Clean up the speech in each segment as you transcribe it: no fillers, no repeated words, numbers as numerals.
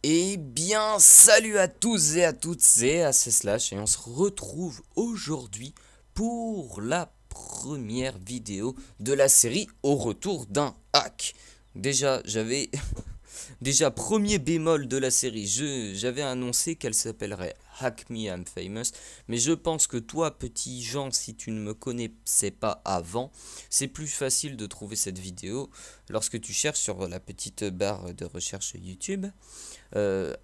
Eh bien, salut à tous et à toutes, c'est ACSlash et on se retrouve aujourd'hui pour la première vidéo de la série Au retour d'un hack. Déjà, déjà premier bémol de la série, j'avais annoncé qu'elle s'appellerait Hack Me I'm Famous, mais je pense que toi, petit Jean, si tu ne me connaissais pas avant, c'est plus facile de trouver cette vidéo lorsque tu cherches sur la petite barre de recherche YouTube. euh,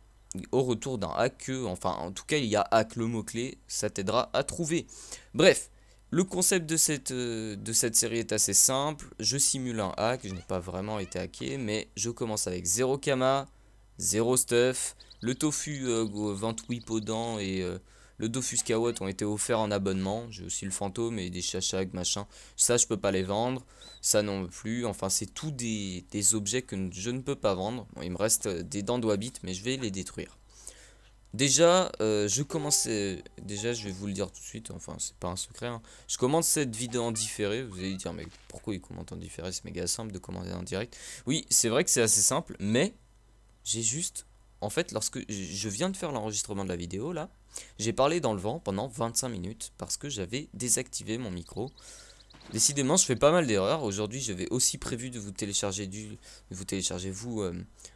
Au retour d'un hack, enfin en tout cas il y a hack le mot-clé, ça t'aidera à trouver. Bref, le concept de cette série est assez simple, je simule un hack, je n'ai pas vraiment été hacké, mais je commence avec 0 kama, 0 stuff, le tofu 28 podans et le Dofus Kawot ont été offerts en abonnement, j'ai aussi le fantôme et des chachag machin, ça je peux pas les vendre. Ça non plus, enfin c'est tout des objets que je ne peux pas vendre. Bon, il me reste des dents d'Wabit, mais je vais les détruire. Déjà, déjà je vais vous le dire tout de suite, enfin c'est pas un secret, hein. Je commence cette vidéo en différé, vous allez dire mais pourquoi il commente en différé, c'est méga simple de commenter en direct. Oui, c'est vrai que c'est assez simple, mais j'ai juste, en fait lorsque je viens de faire l'enregistrement de la vidéo là, j'ai parlé dans le vent pendant 25 minutes parce que j'avais désactivé mon micro. Décidément, je fais pas mal d'erreurs. Aujourd'hui, j'avais aussi prévu de vous télécharger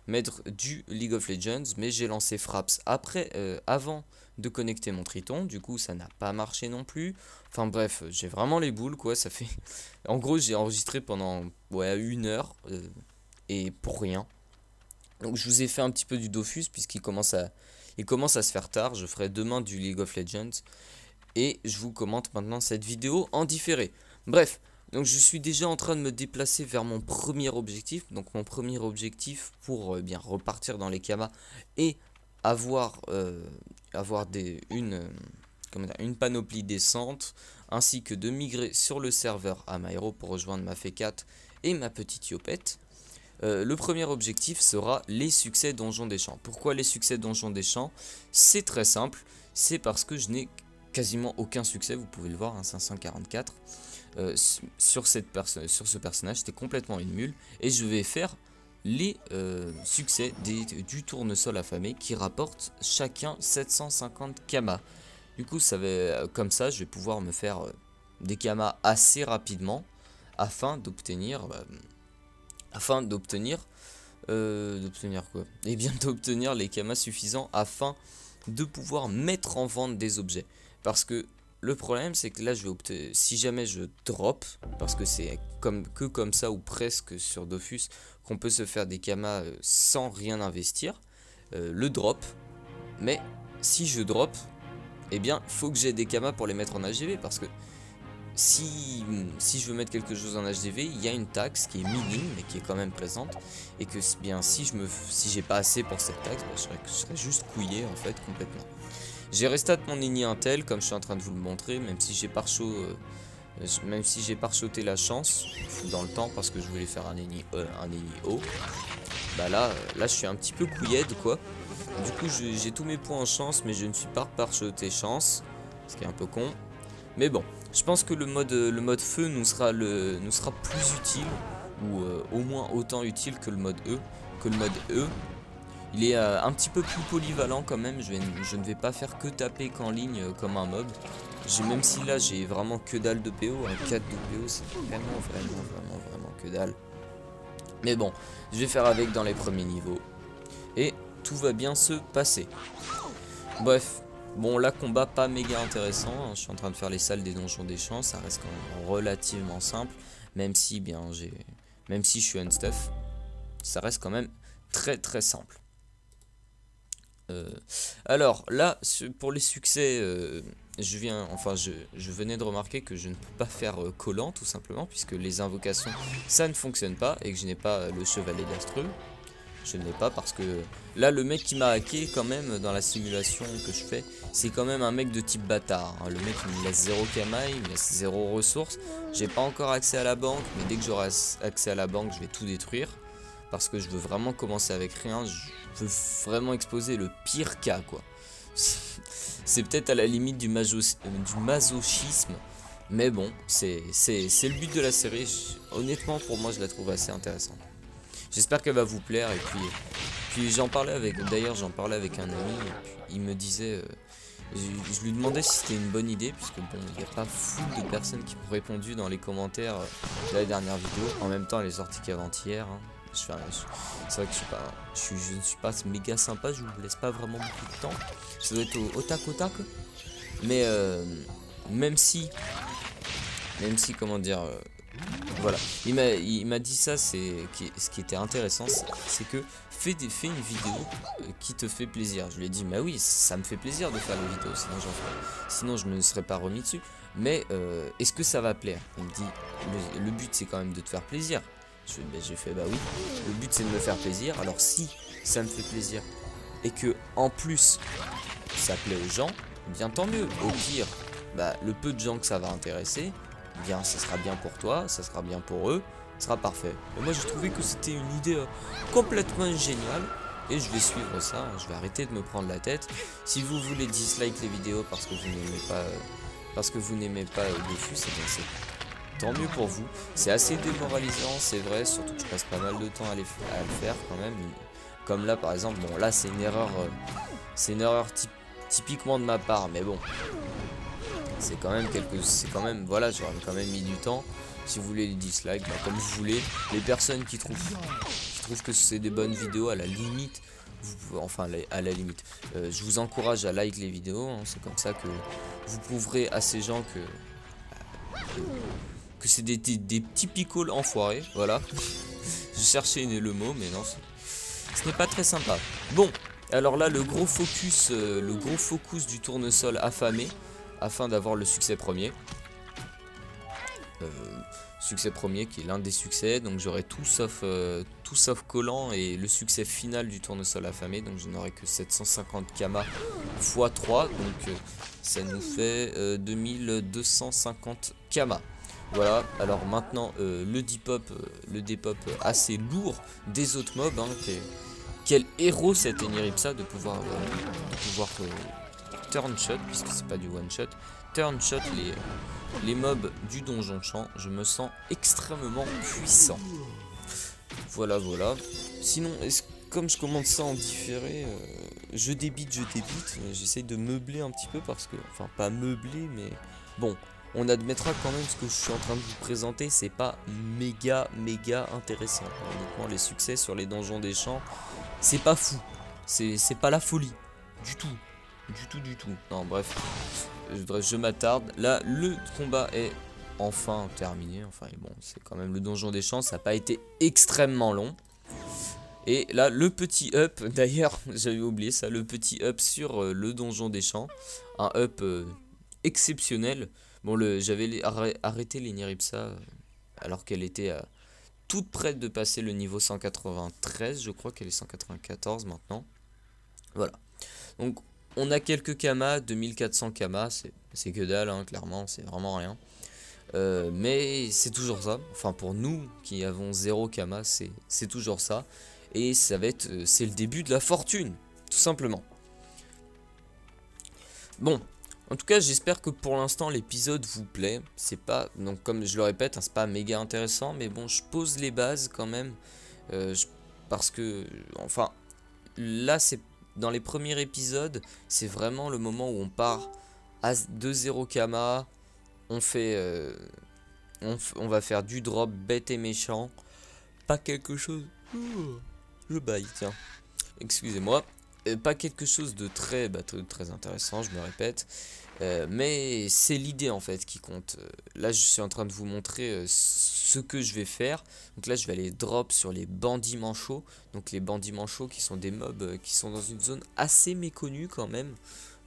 mettre du League of Legends, mais j'ai lancé Fraps avant de connecter mon Triton. Du coup, ça n'a pas marché non plus. Enfin bref, j'ai vraiment les boules, quoi. Ça fait, en gros, j'ai enregistré pendant 1 heure et pour rien. Donc, je vous ai fait un petit peu du Dofus puisqu'il il commence à se faire tard. Je ferai demain du League of Legends et je vous commente maintenant cette vidéo en différé. Bref, donc je suis déjà en train de me déplacer vers mon premier objectif. Donc mon premier objectif pour bien repartir dans les kamas et avoir, une panoplie décente, ainsi que de migrer sur le serveur Amaero pour rejoindre ma F4 et ma petite Yopette. Le premier objectif sera les succès Donjons des Champs. Pourquoi les succès Donjons des Champs? C'est très simple, c'est parce que je n'ai quasiment aucun succès, vous pouvez le voir, hein, 544. Sur ce personnage, c'était complètement une mule. Et je vais faire les succès du tournesol affamé qui rapportent chacun 750 kamas. Du coup, comme ça, je vais pouvoir me faire des kamas assez rapidement afin d'obtenir quoi? Et bien d'obtenir les kamas suffisants afin de pouvoir mettre en vente des objets. Parce que le problème c'est que là si jamais je drop, parce que c'est comme ça ou presque sur Dofus qu'on peut se faire des kamas sans rien investir, le drop. Mais si je drop, eh bien il faut que j'ai des kamas pour les mettre en HDV, parce que si je veux mettre quelque chose en HDV, il y a une taxe qui est minime mais qui est quand même présente, et que bien si j'ai pas assez pour cette taxe, bah, je serais juste couillé en fait complètement. J'ai restat mon Eni Intel comme je suis en train de vous le montrer, même si j'ai parchoté la chance dans le temps parce que je voulais faire un Eni haut. Bah là je suis un petit peu couilled quoi. Du coup j'ai tous mes points en chance, mais je ne suis pas parchoté chance, ce qui est un peu con. Mais bon, je pense que le mode feu nous sera plus utile, ou au moins autant utile que le mode E. Il est un petit peu plus polyvalent quand même, je ne vais pas faire que taper qu'en ligne comme un mob. Même si là j'ai vraiment que dalle de PO, un 4 de PO c'est vraiment que dalle. Mais bon, je vais faire avec dans les premiers niveaux et tout va bien se passer. Bref, bon là combat pas méga intéressant, hein. Je suis en train de faire les salles des Donjons des Champs, ça reste quand même relativement simple, même si je suis unstuff, ça reste quand même très simple. Alors là, pour les succès, je venais de remarquer que je ne peux pas faire collant tout simplement, puisque les invocations ça ne fonctionne pas et que je n'ai pas le chevalier d'Astreux. Je ne l'ai pas parce que là le mec qui m'a hacké quand même dans la simulation que je fais, c'est quand même un mec de type bâtard, hein. Le mec il me laisse 0 kama, il me laisse 0 ressources. J'ai pas encore accès à la banque, mais dès que j'aurai accès à la banque je vais tout détruire. Parce que je veux vraiment commencer avec rien, je veux vraiment exposer le pire cas quoi. C'est peut-être à la limite du masochisme, mais bon, c'est le but de la série. Honnêtement pour moi je la trouve assez intéressante. J'espère qu'elle va vous plaire, et puis Puis d'ailleurs j'en parlais avec un ami, et puis il me disait, je lui demandais si c'était une bonne idée, puisque bon, il n'y a pas foule de personnes qui m'ont répondu dans les commentaires de la dernière vidéo. En même temps, elle est sortie qu'avant-hier. Hein. C'est vrai que je ne suis pas méga sympa, je vous laisse pas vraiment beaucoup de temps. Ça doit être au tac au tac. Mais même si comment dire, voilà, il m'a dit ça, ce qui était intéressant, c'est que fais une vidéo qui te fait plaisir. Je lui ai dit bah oui, ça me fait plaisir de faire les vidéos, sinon je ne me serais pas remis dessus. Mais est-ce que ça va plaire? Il me dit le but c'est quand même de te faire plaisir. J'ai fait bah oui, le but c'est de me faire plaisir. Alors si ça me fait plaisir et que en plus ça plaît aux gens, bien tant mieux. Au pire, bah, le peu de gens que ça va intéresser, bien ça sera bien pour toi, ça sera bien pour eux, ça sera parfait. Et moi j'ai trouvé que c'était une idée complètement géniale et je vais suivre ça, je vais arrêter de me prendre la tête. Si vous voulez dislike les vidéos parce que vous n'aimez pas Dofus, c'est bien, c'est tant mieux pour vous. C'est assez démoralisant, c'est vrai, surtout que je passe pas mal de temps à le faire quand même. Comme là par exemple, bon là c'est une erreur typiquement de ma part, mais bon, c'est quand même voilà, j'aurais quand même mis du temps. Si vous voulez les dislikes, bah, comme vous voulez. Les personnes qui trouvent que c'est des bonnes vidéos, à la limite, à la limite, je vous encourage à like les vidéos, hein. C'est comme ça que vous prouverez à ces gens que c'est des petits picoles enfoirés, voilà. Je cherchais le mot, mais non, ce n'est pas très sympa. Bon, alors là, le gros focus du tournesol affamé, afin d'avoir le succès premier. Succès premier qui est l'un des succès, donc j'aurai tout sauf collant et le succès final du tournesol affamé, donc je n'aurai que 750 kama x 3, donc ça nous fait 2250 kama. Voilà, alors maintenant le depop assez lourd des autres mobs, hein, quel héros cet Eniripsa de pouvoir turn shot, puisque c'est pas du one shot, turn shot les mobs du donjon champ. Je me sens extrêmement puissant. Voilà. Sinon, comme je commence ça en différé, je débite, j'essaye de meubler un petit peu parce que, enfin pas meubler, mais bon, on admettra quand même ce que je suis en train de vous présenter, c'est pas méga intéressant. Honnêtement, les succès sur les donjons des champs, c'est pas fou, c'est pas la folie, du tout. Non, bref, je m'attarde. Là, le combat est enfin terminé. Enfin, bon, c'est quand même le donjon des champs, ça n'a pas été extrêmement long. Et là, le petit up, d'ailleurs, j'avais oublié ça, le petit up sur le donjon des champs. Un up exceptionnel. Bon, j'avais arrêté l'Eniripsa alors qu'elle était toute prête de passer le niveau 193. Je crois qu'elle est 194 maintenant. Voilà. Donc, on a quelques kamas, 2400 kamas, c'est que dalle, hein, clairement, c'est vraiment rien. Mais c'est toujours ça, enfin pour nous qui avons 0 kama, c'est toujours ça. Et ça va être, c'est le début de la fortune, tout simplement. Bon, en tout cas j'espère que pour l'instant l'épisode vous plaît. C'est pas, donc comme je le répète, hein, c'est pas méga intéressant, mais bon, je pose les bases quand même. Parce que, enfin, là c'est... Dans les premiers épisodes, c'est vraiment le moment où on part à 2-0 kama, on va faire du drop bête et méchant, pas quelque chose... Je baille, tiens, excusez-moi, pas quelque chose de très intéressant, je me répète, mais c'est l'idée en fait qui compte. Là je suis en train de vous montrer ce que je vais faire. Donc là je vais aller drop sur les bandits manchots. Donc les bandits manchots qui sont des mobs qui sont dans une zone assez méconnue quand même.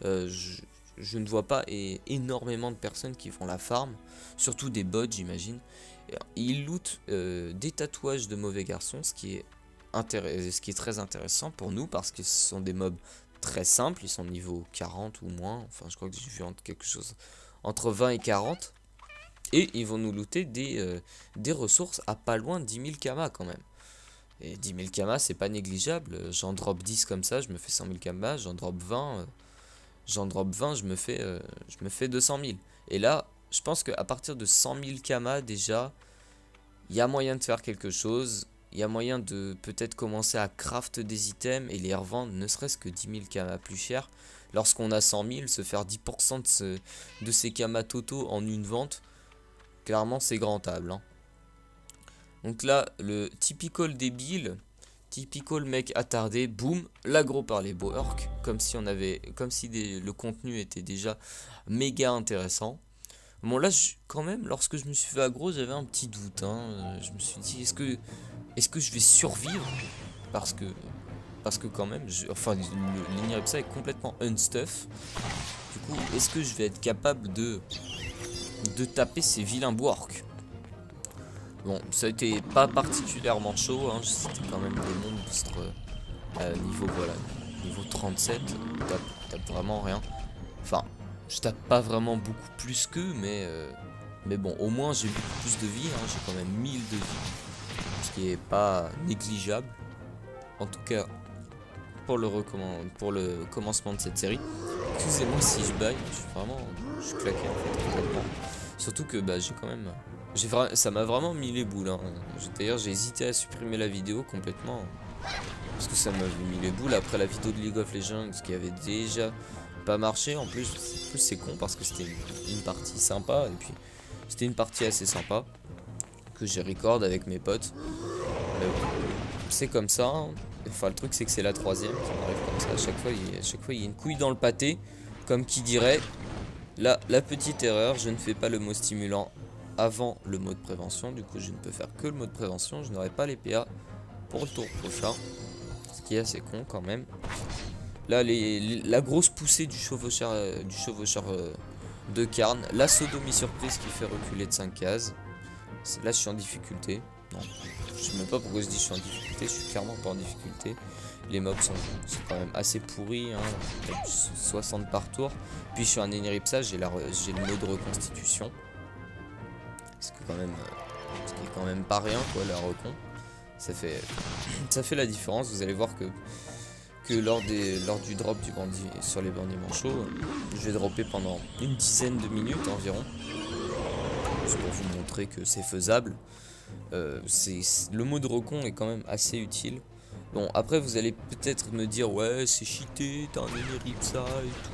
Je ne vois pas énormément de personnes qui font la farm, surtout des bots j'imagine. Ils lootent des tatouages de mauvais garçons, ce qui est très intéressant pour nous parce que ce sont des mobs très simples, ils sont niveau 40 ou moins, enfin je crois que j'ai vu quelque chose entre 20 et 40, et ils vont nous looter des ressources à pas loin de 10 000 kama quand même. Et 10 000 kama c'est pas négligeable, j'en drop 10 comme ça, je me fais 100 000 kama, j'en drop 20, je me fais 200 000. Et là, je pense qu'à partir de 100 000 kama déjà, il y a moyen de faire quelque chose. il y a moyen de peut-être commencer à craft des items et les revendre ne serait-ce que 10 000 kamas plus cher. Lorsqu'on a 100 000, se faire 10% de ces kamas totaux en une vente, clairement c'est rentable. Hein. Donc là, le typical débile, typical mec attardé, boum, l'aggro par les borks, comme si le contenu était déjà méga intéressant. Bon là, quand même, lorsque je me suis fait aggro, j'avais un petit doute. Hein. Je me suis dit, est-ce que je vais survivre? Parce que quand même, l'Iniripsa est complètement unstuff. Du coup, est-ce que je vais être capable de taper ces vilains borks? Bon, ça a été pas particulièrement chaud, hein. C'était quand même des monstres niveau 37. Tape vraiment rien. Enfin, je tape pas vraiment beaucoup plus qu'eux, mais bon, au moins j'ai beaucoup plus de vie, hein. J'ai quand même 1000 de vie, ce qui est pas négligeable. En tout cas, pour le commencement de cette série. Excusez-moi si je baille, je suis claqué en fait complètement. Surtout que bah j'ai quand même, ça m'a vraiment mis les boules. Hein. D'ailleurs j'ai hésité à supprimer la vidéo complètement parce que ça m'avait mis les boules après la vidéo de League of Legends qui avait déjà pas marché. En plus c'est con parce que c'était une partie sympa et puis c'était une partie assez sympa que j'ai record avec mes potes. C'est comme ça. Hein. Enfin, le truc, c'est que c'est la troisième qui m'arrive comme ça. À chaque fois, il y a une couille dans le pâté. Comme qui dirait, là, la petite erreur, je ne fais pas le mot stimulant avant le mot de prévention. Du coup, je ne peux faire que le mot de prévention. Je n'aurai pas les PA pour le tour prochain. Ce qui est assez con quand même. Là, la grosse poussée du chevaucheur de Karn. La sodomie surprise qui fait reculer de 5 cases. Là, je suis en difficulté. Non, je sais même pas pourquoi je dis je suis en difficulté, je suis clairement pas en difficulté. Les mobs sont quand même assez pourris, hein, 60 par tour. Puis je suis un Iniripsa, j'ai le mode reconstitution. Ce qui est quand même pas rien quoi, la recon. Ça fait la différence, vous allez voir que lors du drop du bandit sur les bandits manchots, je vais dropper pendant une dizaine de minutes environ. Juste pour vous montrer que c'est faisable. Le mode recon est quand même assez utile. Bon, après vous allez peut-être me dire ouais c'est cheaté, t'as un Iniripsa et tout.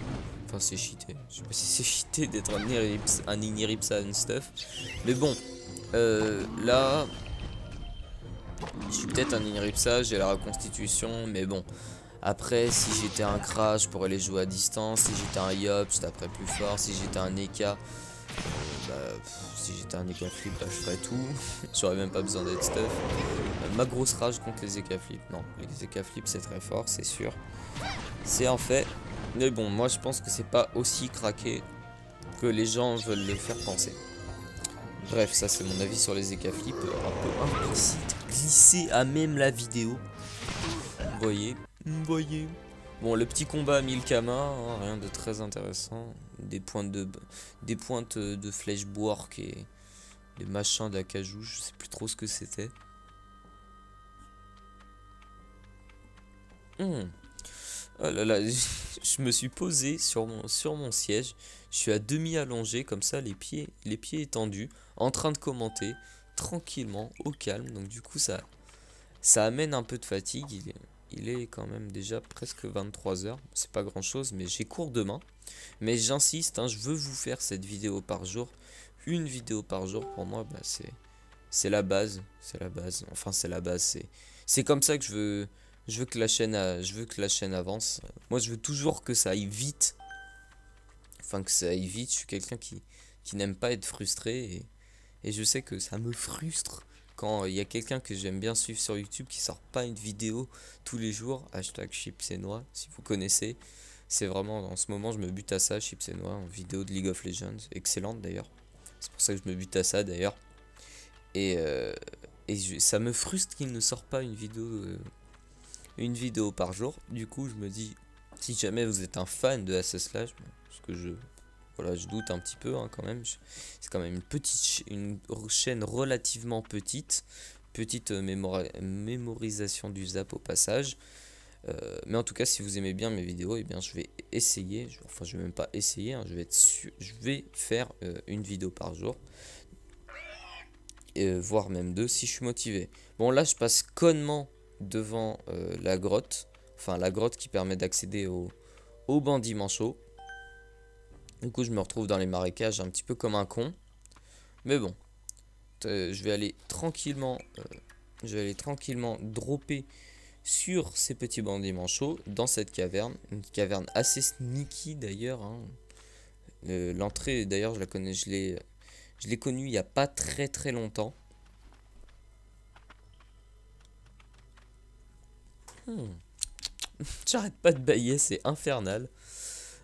Enfin c'est cheaté, je sais pas si c'est cheaté d'être un Iniripsa and stuff. Mais bon, là je suis peut-être un Iniripsa, j'ai la reconstitution, mais bon. Après si j'étais un Crash je pourrais les jouer à distance, si j'étais un Yop je taperais plus fort, si j'étais un Eka si j'étais un Eka flip bah, je ferais tout. J'aurais même pas besoin d'être stuff. Ma grosse rage contre les Eka flip, non, les Eka flip c'est très fort, c'est sûr. C'est en fait. Mais bon, moi je pense que c'est pas aussi craqué que les gens veulent le faire penser. Bref, ça c'est mon avis sur les Eka flip, un peu implicite, glissé à même la vidéo. Vous voyez. Bon, le petit combat à 1000 kamas, hein, rien de très intéressant. Des pointes de flèche bork et des machins d'acajou, je sais plus trop ce que c'était. Oh là là, je me suis posé sur mon siège. Je suis à demi allongé comme ça, les pieds étendus, en train de commenter tranquillement, au calme. Donc du coup ça amène un peu de fatigue. Il est quand même déjà presque 23 h. C'est pas grand chose, mais j'ai cours demain. Mais j'insiste, hein, je veux vous faire cette vidéo par jour. Une vidéo par jour, pour moi, bah, c'est la base. C'est la base. Enfin, c'est la base. C'est comme ça que je veux que la chaîne avance. Moi, je veux toujours que ça aille vite. Enfin, que ça aille vite. Je suis quelqu'un qui n'aime pas être frustré. Et je sais que ça me frustre. Quand il y a quelqu'un que j'aime bien suivre sur YouTube qui sort pas une vidéo tous les jours, hashtag Chipsenois, si vous connaissez, c'est vraiment, en ce moment je me bute à ça, Chipsenois, en vidéo de League of Legends, excellente d'ailleurs, c'est pour ça que je me bute à ça d'ailleurs, ça me frustre qu'il ne sort pas une vidéo par jour. Du coup je me dis, si jamais vous êtes un fan de SS Slash, parce que je doute un petit peu hein, quand même. C'est quand même une chaîne relativement petite mémorisation du zap au passage. Mais en tout cas, si vous aimez bien mes vidéos, eh bien, je vais essayer. Enfin, je vais même pas essayer. Hein, je vais faire une vidéo par jour. voire même 2 si je suis motivé. Bon, là je passe connement devant la grotte, enfin la grotte qui permet d'accéder au bandit manchot. Du coup je me retrouve dans les marécages un petit peu comme un con, mais bon, je vais aller tranquillement dropper sur ces petits bandits manchots dans cette caverne, une caverne assez sneaky d'ailleurs, hein. L'entrée d'ailleurs je la connais, je l'ai connue il y a pas très longtemps. J'arrête pas de bailler, c'est infernal.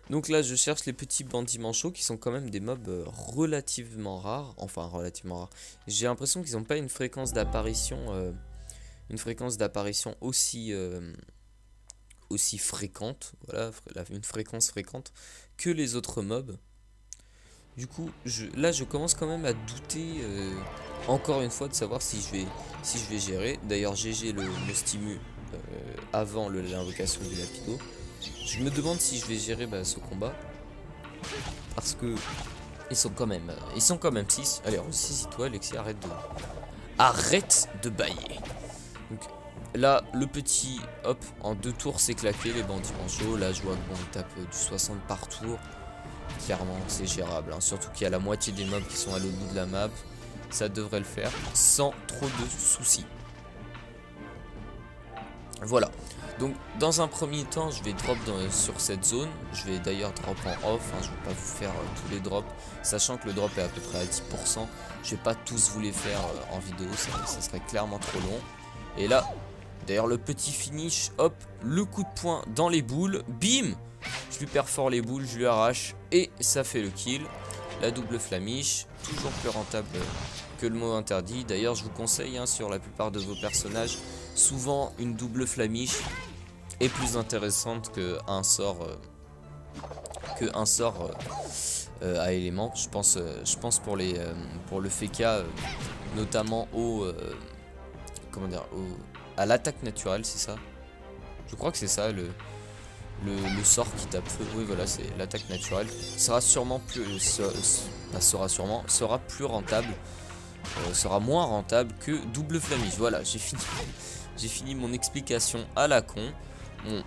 Donc là je cherche les petits bandits manchots qui sont quand même des mobs relativement rares. Enfin relativement rares. J'ai l'impression qu'ils n'ont pas une fréquence d'apparition aussi fréquente. Voilà, une fréquence fréquente que les autres mobs. Du coup là je commence quand même à douter encore une fois de savoir si je vais gérer. D'ailleurs GG le stimu avant l'invocation du Lapido. Je me demande si je vais gérer ce combat. Parce que ils sont quand même 6. Allez, ressaisis-toi Alexis, arrête de bailler. Donc là le petit hop en 2 tours c'est claqué les bandits manchots. Là je vois que bon il tape du 60 par tour. Clairement c'est gérable, hein. Surtout qu'il y a la moitié des mobs qui sont à l'autre bout de la map. Ça devrait le faire sans trop de soucis. Voilà. Donc dans un premier temps je vais drop sur cette zone. Je vais d'ailleurs drop en off, hein. Je ne vais pas vous faire tous les drops, sachant que le drop est à peu près à 10%. Je vais pas tous vous les faire en vidéo, ça serait clairement trop long. Et là d'ailleurs le petit finish, hop, le coup de poing dans les boules, bim, je lui perfore les boules, je lui arrache et ça fait le kill. La double flamiche, toujours plus rentable que le mot interdit. D'ailleurs je vous conseille, hein, sur la plupart de vos personnages, souvent une double flamiche est plus intéressante qu'un sort à éléments. Je pense pour le FK notamment à l'attaque naturelle, c'est ça. Je crois que c'est ça le sort qui tape feu. Oui voilà, c'est l'attaque naturelle. Sera plus rentable. Sera moins rentable que double flamiche. Voilà, j'ai fini mon explication à la con. Bon,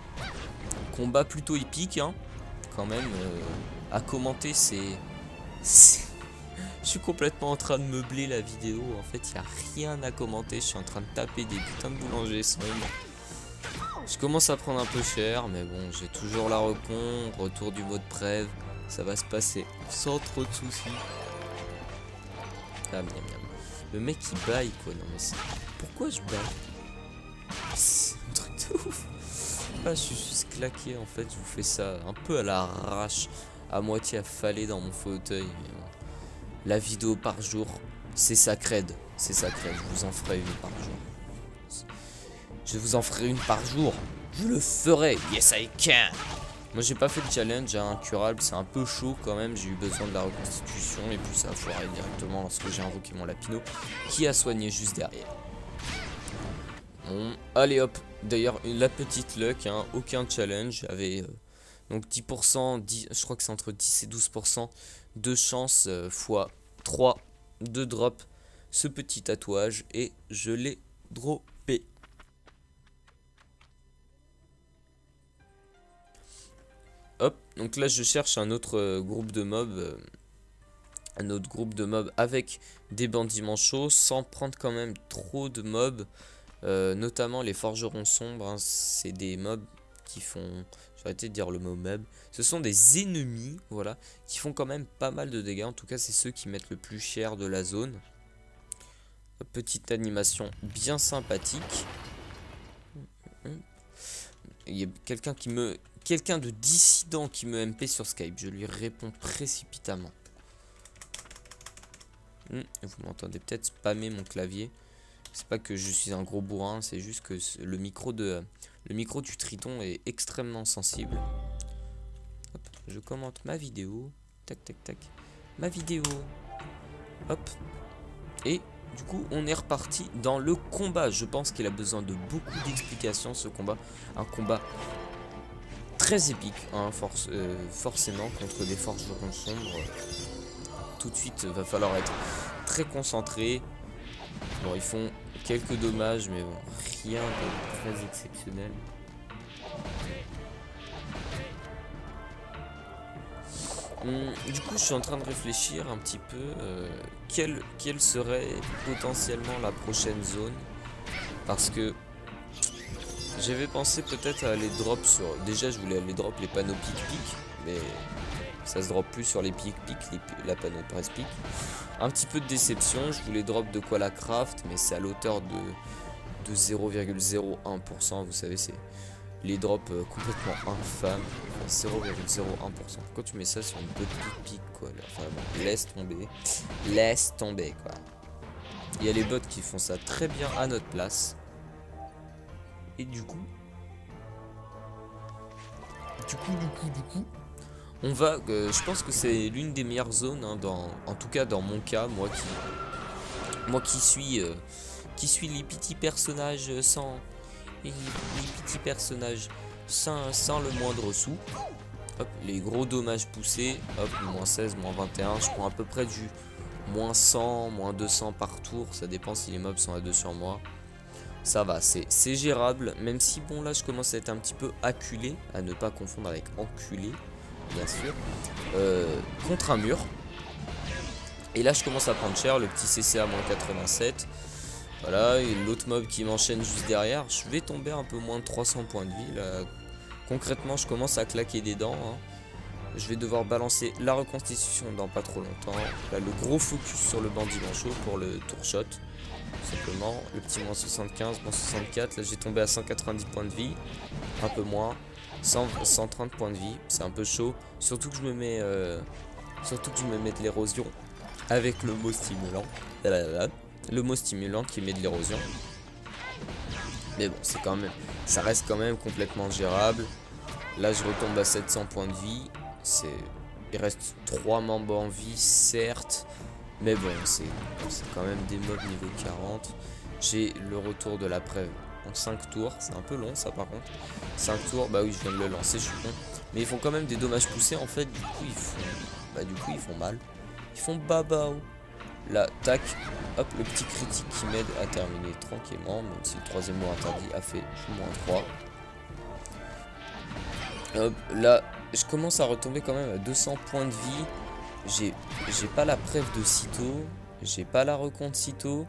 combat plutôt épique, hein, quand même. À commenter, c'est... Je suis complètement en train de meubler la vidéo. En fait, il n'y a rien à commenter. Je suis en train de taper des putains de boulangers sombres. Je commence à prendre un peu cher, mais bon, j'ai toujours la recon. Retour du mode prève. Ça va se passer sans trop de soucis. Ah, miam, miam. Le mec il baille quoi. Non mais c'est... Pourquoi je baille? C'est un truc de ouf. Ah, je suis juste claqué en fait. Je vous fais ça un peu à l'arrache, à moitié affalé dans mon fauteuil. Mais bon. La vidéo par jour, c'est sacré. C'est sacré. Je vous en ferai une par jour. Je vous en ferai une par jour. Je le ferai. Yes I can. Moi j'ai pas fait le challenge à incurable, c'est un peu chaud quand même, j'ai eu besoin de la reconstitution et puis ça a foiré directement lorsque j'ai invoqué mon Lapino qui a soigné juste derrière. Bon, allez hop, d'ailleurs la petite luck, hein, aucun challenge, j'avais donc 10%, je crois que c'est entre 10 et 12% de chance fois 3 de drop ce petit tatouage et je l'ai droppé. Hop, donc là je cherche un autre groupe de mobs, avec des bandits manchots sans prendre quand même trop de mobs, notamment les forgerons sombres, hein, c'est des mobs qui font, j'ai arrêté de dire le mot mob, ce sont des ennemis, voilà, qui font quand même pas mal de dégâts, en tout cas c'est ceux qui mettent le plus cher de la zone. Petite animation bien sympathique. Il y a quelqu'un de dissident qui me MP sur Skype. Je lui réponds précipitamment. Vous m'entendez peut-être spammer mon clavier. C'est pas que je suis un gros bourrin, c'est juste que le micro du Triton est extrêmement sensible. Hop, je commente ma vidéo. Tac, tac, tac. Ma vidéo. Hop. Et du coup, on est reparti dans le combat. Je pense qu'il a besoin de beaucoup d'explications, ce combat. Un combat très épique, hein, forcément, contre des forgerons sombres. Tout de suite, va falloir être très concentré. Bon, ils font quelques dommages, mais bon, rien de très exceptionnel. Du coup, je suis en train de réfléchir un petit peu quelle serait potentiellement la prochaine zone. Parce que j'avais pensé peut-être à aller drop sur... Déjà, je voulais aller drop les panneaux pic-pic, mais ça se drop plus sur les pic-pic, la panneau presse pic. Un petit peu de déception, je voulais drop de quoi la craft, mais c'est à l'auteur de 0,01%, vous savez, c'est les drops complètement infâmes, enfin 0,01%. Quand tu mets ça sur une petite pic, quoi, là, enfin bon, laisse tomber, quoi. Il y a les bots qui font ça très bien à notre place. Et du coup, on va, je pense que c'est l'une des meilleures zones, hein, en tout cas dans mon cas, moi qui suis les petits personnages sans le moindre sou. Hop, les gros dommages poussés, hop, moins 16, moins 21, je prends à peu près du moins 100, moins 200 par tour, ça dépend si les mobs sont à 2 sur moi. Ça va, c'est gérable, même si bon là je commence à être un petit peu acculé, à ne pas confondre avec enculé, bien sûr, contre un mur. Et là je commence à prendre cher, le petit CC à moins 87. Voilà, et l'autre mob qui m'enchaîne juste derrière, je vais tomber un peu moins de 300 points de vie. Là, concrètement je commence à claquer des dents, hein. Je vais devoir balancer la reconstitution dans pas trop longtemps. Là le gros focus sur le bandit manchot pour le tour shot. Simplement, le petit moins 75, moins 64, là j'ai tombé à 190 points de vie, un peu moins, 130 points de vie, c'est un peu chaud, surtout que je me mets de l'érosion avec le mot stimulant, le mot stimulant qui met de l'érosion, mais bon c'est quand même, ça reste quand même complètement gérable. Là je retombe à 700 points de vie, il reste 3 membres en vie certes. Mais bon, c'est quand même des mobs niveau 40. J'ai le retour de la preuve en 5 tours. C'est un peu long ça par contre. 5 tours, bah oui je viens de le lancer, je suis con. Mais ils font quand même des dommages poussés en fait. Du coup ils font mal. Ils font babao. Là, tac, hop, le petit critique qui m'aide à terminer tranquillement. Même si le troisième mot interdit a fait moins 3. Hop, là, je commence à retomber quand même à 200 points de vie. J'ai pas la preuve de sitôt, j'ai pas la recompte sitôt.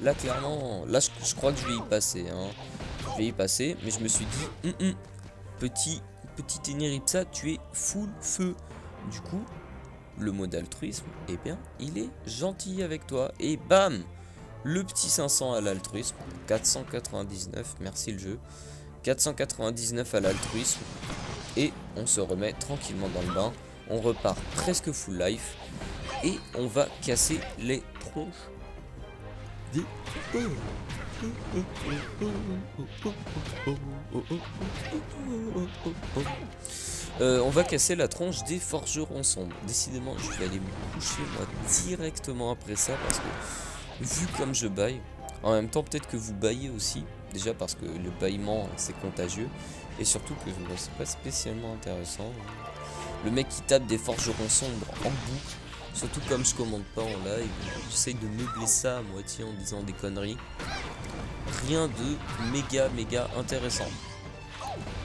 Là clairement, là je crois que je vais y passer, hein. Je vais y passer, mais je me suis dit petit Eneripsa, tu es full feu. Du coup, le mot d'altruisme, eh bien, il est gentil avec toi. Et bam, le petit 500 à l'altruisme, 499, merci le jeu. 499 à l'altruisme. Et on se remet tranquillement dans le bain. On repart presque full life. Et on va casser les tronches des... on va casser la tronche des forgerons sombres. Décidément, je vais aller me coucher moi directement après ça. Parce que vu comme je baille, en même temps peut-être que vous baillez aussi. Déjà parce que le bâillement c'est contagieux. Et surtout que c'est pas spécialement intéressant. Le mec qui tape des forgerons sombres en boucle. Surtout comme je commande pas en live. J'essaye de meubler ça à moitié en disant des conneries. Rien de méga intéressant.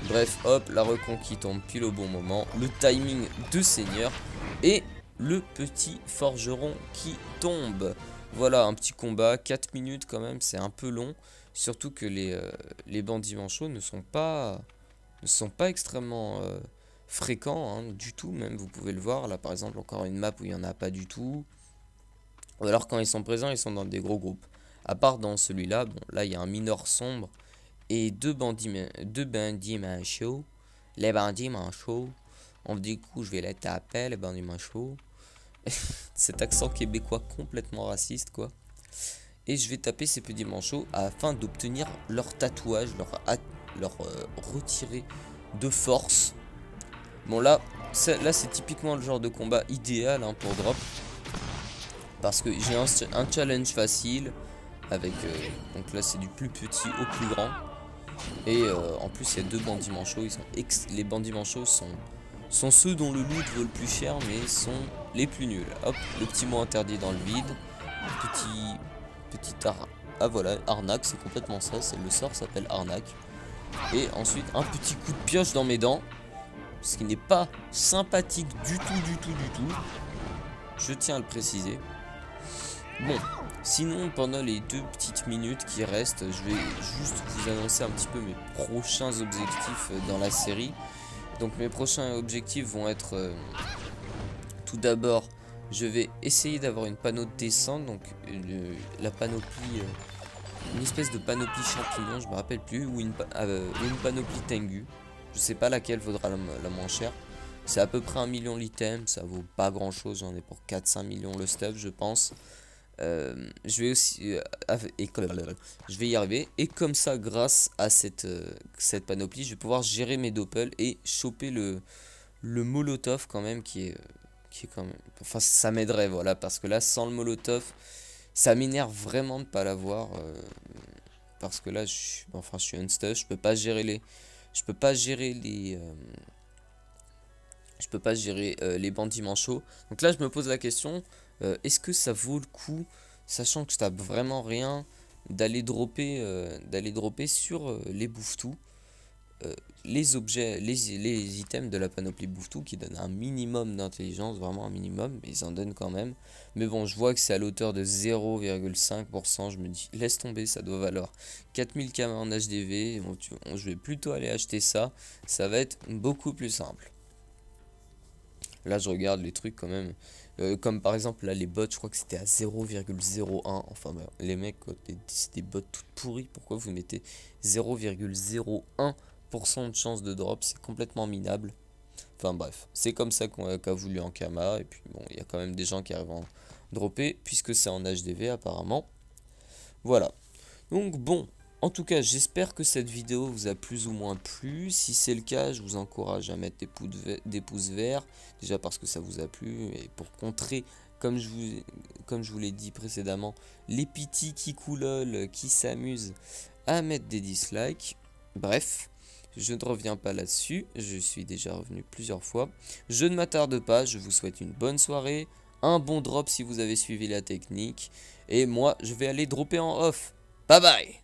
Bref, hop, la reconquête tombe pile au bon moment. Le timing de seigneur. Et le petit forgeron qui tombe. Voilà, un petit combat. 4 minutes quand même, c'est un peu long. Surtout que les bandits manchots ne sont pas extrêmement fréquents, hein, du tout. Même, vous pouvez le voir. Là, par exemple, encore une map où il n'y en a pas du tout. Ou alors, quand ils sont présents, ils sont dans des gros groupes. À part dans celui-là, bon, là, il y a un mineur sombre. Et deux bandits manchots. Les bandits manchots. On dit, du coup, je vais les taper, les bandits manchots. Cet accent québécois complètement raciste, quoi. Et je vais taper ces petits manchots afin d'obtenir leur tatouage, leur retirer de force. Bon, là c'est typiquement le genre de combat idéal, hein, pour drop. Parce que j'ai un challenge facile. Avec donc là c'est du plus petit au plus grand. Et en plus il y a deux bandits manchots. Les bandits manchots sont ceux dont le loot vaut le plus cher, mais sont les plus nuls. Hop, le petit mot interdit dans le vide. petite ah voilà, arnaque, c'est complètement ça, c'est le sort s'appelle arnaque. Et ensuite un petit coup de pioche dans mes dents, ce qui n'est pas sympathique du tout. Je tiens à le préciser. Bon, sinon pendant les 2 petites minutes qui restent, je vais juste vous annoncer un petit peu mes prochains objectifs dans la série. Donc mes prochains objectifs vont être tout d'abord, je vais essayer d'avoir une panneau de descente, donc la panoplie, une espèce de panoplie champignon, je me rappelle plus, ou une panoplie tengu. Je sais pas laquelle vaudra la moins chère. C'est à peu près 1 million l'item, ça vaut pas grand chose, j'en ai pour 4-5 millions le stuff je pense. Je vais aussi je vais y arriver, et comme ça grâce à cette panoplie je vais pouvoir gérer mes doppels et choper le molotov quand même qui est quand même, enfin ça m'aiderait, voilà, parce que là sans le molotov ça m'énerve vraiment de pas l'avoir, parce que là je suis unstuck, je peux pas gérer les bandits manchots. Donc là je me pose la question, est-ce que ça vaut le coup, sachant que je tape vraiment rien, d'aller dropper sur les bouffetous, les objets, les items de la panoplie bouffetou qui donnent un minimum d'intelligence, vraiment un minimum, mais ils en donnent quand même. Mais bon, je vois que c'est à l'auteur de 0,5%, je me dis laisse tomber, ça doit valoir 4000 en HDV, bon, je vais plutôt aller acheter ça, ça va être beaucoup plus simple. Là je regarde les trucs quand même, comme par exemple là les bots, je crois que c'était à 0,01. Enfin bah, les mecs, c'est des bots toutes pourries, pourquoi vous mettez 0,01% de chance de drop? C'est complètement minable. Enfin bref, c'est comme ça qu'a voulu Ankama. Et puis bon, il y a quand même des gens qui arrivent à en dropper, puisque c'est en HDV apparemment. Voilà, donc bon, en tout cas, j'espère que cette vidéo vous a plus ou moins plu. Si c'est le cas, je vous encourage à mettre des pouces verts. Déjà parce que ça vous a plu. Et pour contrer, comme je vous l'ai dit précédemment, les petits qui coulolent, qui s'amusent à mettre des dislikes. Bref, je ne reviens pas là-dessus. Je suis déjà revenu plusieurs fois. Je ne m'attarde pas. Je vous souhaite une bonne soirée. Un bon drop si vous avez suivi la technique. Et moi, je vais aller dropper en off. Bye bye!